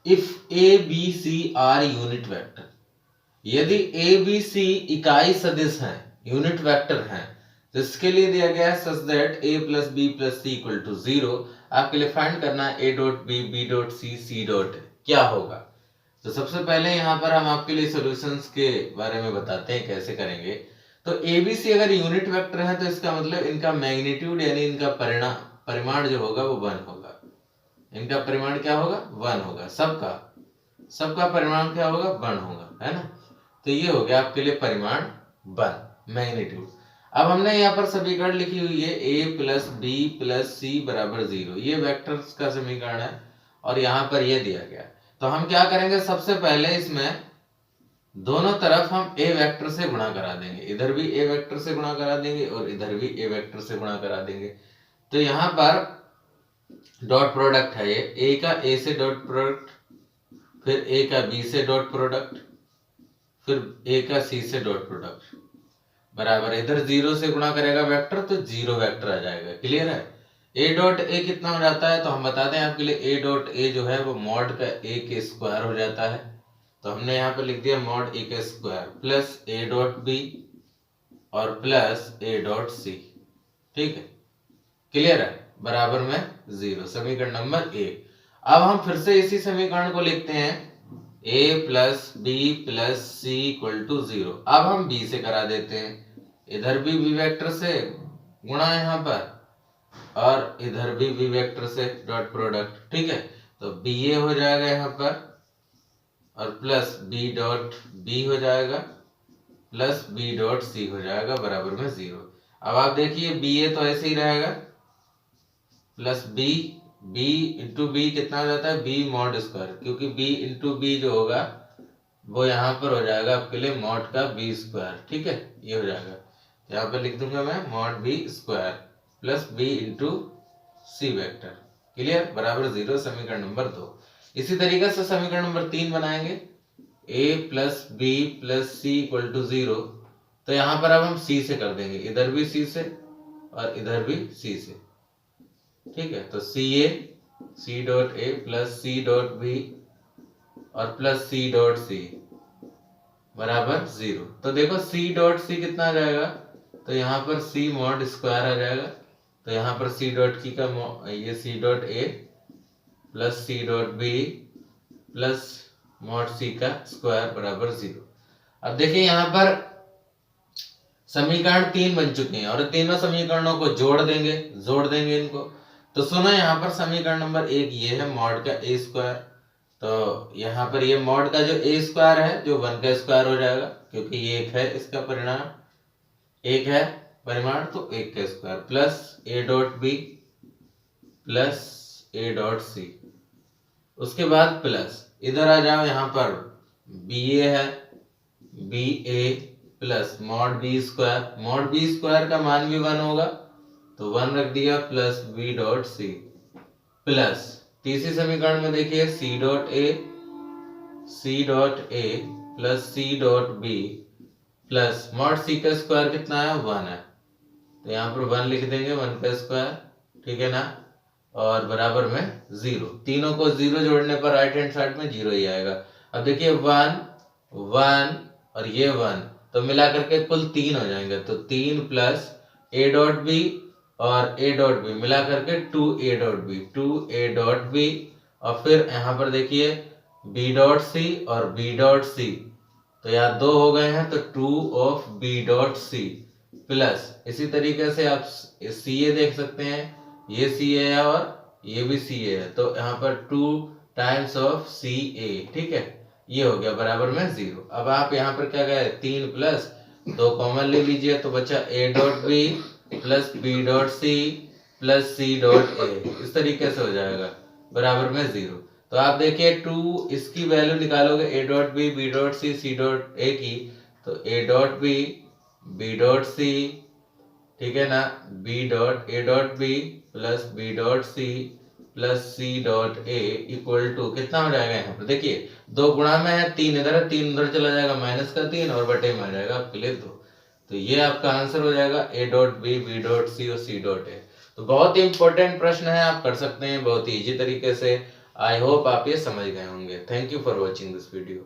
If A B C are unit vector, यदि A B सी इकाई सदिश हैं, यूनिट वेक्टर हैं, तो इसके लिए दिया गया है such that A plus B plus C equal to 0। आपके लिए फाइंड करना है A dot B, B dot C, C dot क्या होगा। तो सबसे पहले यहाँ पर हम आपके लिए सॉल्यूशंस के बारे में बताते हैं कैसे करेंगे। तो ए बी सी अगर यूनिट वेक्टर है तो इसका मतलब इनका मैग्नीट्यूड यानी इनका परिमाण जो होगा वो 1 होगा। इनका परिमाण क्या होगा? 1 होगा। सबका परिमाण क्या होगा? 1 होगा, है ना। तो ये हो गया आपके लिए परिमाण 1, मैग्नीट्यूड। अब हमने यहाँ पर समीकरण लिखी हुई है a प्लस बी प्लस सी बराबर 0, ये वेक्टर्स का समीकरण है और यहाँ पर ये दिया गया। तो हम क्या करेंगे, सबसे पहले इसमें दोनों तरफ हम a वेक्टर से गुणा करा देंगे, इधर भी a वेक्टर से गुणा करा देंगे और इधर भी a वेक्टर से गुणा करा देंगे। तो यहाँ पर डॉट प्रोडक्ट है, ये a का a से डॉट प्रोडक्ट, फिर a का b से डॉट प्रोडक्ट, फिर a का c से डॉट प्रोडक्ट बराबर, इधर 0 से गुणा करेगा वेक्टर तो 0 वेक्टर आ जाएगा। क्लियर है। a डॉट ए कितना हो जाता है, तो हम बता दें आपके लिए a डॉट ए जो है वो मॉड का a के स्क्वायर हो जाता है। तो हमने यहाँ पे लिख दिया मॉड a का square plus a dot B और प्लस a डॉट सी। ठीक है, क्लियर है, बराबर में 0, समीकरण नंबर 1। अब हम फिर से इसी समीकरण को लिखते हैं a plus B plus C equal to 0। अब हम b से करा देते हैं, इधर भी b वेक्टर से गुणा है यहाँ पर और इधर भी b वेक्टर से डॉट प्रोडक्ट। ठीक है, तो ba हो जाएगा यहाँ पर और प्लस b डॉट b हो जाएगा प्लस b डॉट c हो जाएगा बराबर में 0। अब आप देखिए ba तो ऐसे ही रहेगा प्लस b इंटू बी कितना हो जाता है, b मॉड स्क्वायर, क्योंकि b इंटू बी जो होगा वो यहाँ पर हो जाएगा आपके लिए मॉड का b स्क्वायर। ठीक है, ये हो जाएगा, यहाँ पे लिख दूंगा मैं mod b square plus b into c vector. Clear, बराबर 0, समीकरण नंबर 2। इसी तरीके से समीकरण नंबर 3 बनाएंगे a plus B plus C equal to 0। तो यहाँ पर अब हम c से कर देंगे, इधर भी c से और इधर भी c से। ठीक है, तो सी डॉट ए प्लस सी डॉट बी और प्लस सी डॉट सी बराबर 0। तो देखो सी डॉट सी कितना आ जाएगा, तो यहाँ पर सी मॉड स्क्वायर आ जाएगा, तो यहाँ पर सी डॉट की का ये सी डॉट ए प्लस सी dot b plus mod c का स्क्वायर बराबर 0। अब देखिए यहाँ पर समीकरण 3 बन चुके हैं और तीनों समीकरणों को जोड़ देंगे इनको। तो सुनो, यहाँ पर समीकरण नंबर 1 ये है मॉड का a स्क्वायर, तो यहाँ पर ये मॉड का जो a स्क्वायर है जो 1 का स्क्वायर हो जाएगा, क्योंकि ये एक है इसका परिणाम, एक है परिमाण, तो 1 का square plus a dot b plus a dot c. उसके बाद प्लस इधर आ जाओ, यहाँ पर बी ए है, b a plus mod b square का मान भी 1 होगा तो 1 रख दिया plus b dot c plus तीसरी समीकरण में देखिए सी डॉट ए प्लस सी dot b plus mod c का स्क्वायर कितना है, 1 है, तो यहाँ पर 1 लिख देंगे, 1 का स्क्वायर। ठीक है ना, और बराबर में 0। तीनों को 0 जोड़ने पर राइट हैंड साइड में 0 ही आएगा। अब देखिए 1 1 और ये 1, तो मिला करके कुल 3 हो जाएंगे, तो 3 प्लस a डॉट बी और a डॉट बी मिला करके 2a डॉट बी और फिर यहाँ पर देखिए b डॉट सी और b डॉट सी, तो यहाँ 2 हो गए हैं तो 2 of b dot c plus इसी तरीके से आप सी ए देख सकते हैं, ये सी ए है और ये भी सी ए है, तो यहाँ पर 2 टाइम्स ऑफ सी ए। ठीक है, ये हो गया बराबर में 0। अब आप यहाँ पर क्या कहें, 3 प्लस 2 कॉमन ले लीजिए, तो बचा a dot b plus b dot c plus c dot a, इस तरीके से हो जाएगा बराबर में 0। तो आप देखिए 2 इसकी वैल्यू निकालोगे a dot b b dot c c dot a की, तो a dot b b dot सी, ठीक है ना, a dot b plus b dot c plus C dot a equal to कितना हो जाएगा, यहाँ पर देखिए 2 गुणा में है, 3 इधर है, 3 उधर चला जाएगा, माइनस का 3 और बटे में आ जाएगा आपके लिए 2। तो ये आपका आंसर हो जाएगा a dot b b dot c और c डॉट ए। तो बहुत ही इंपॉर्टेंट प्रश्न है, आप कर सकते हैं बहुत ही इजी तरीके से। आई होप आप ये समझ गए होंगे। Thank you for watching this video.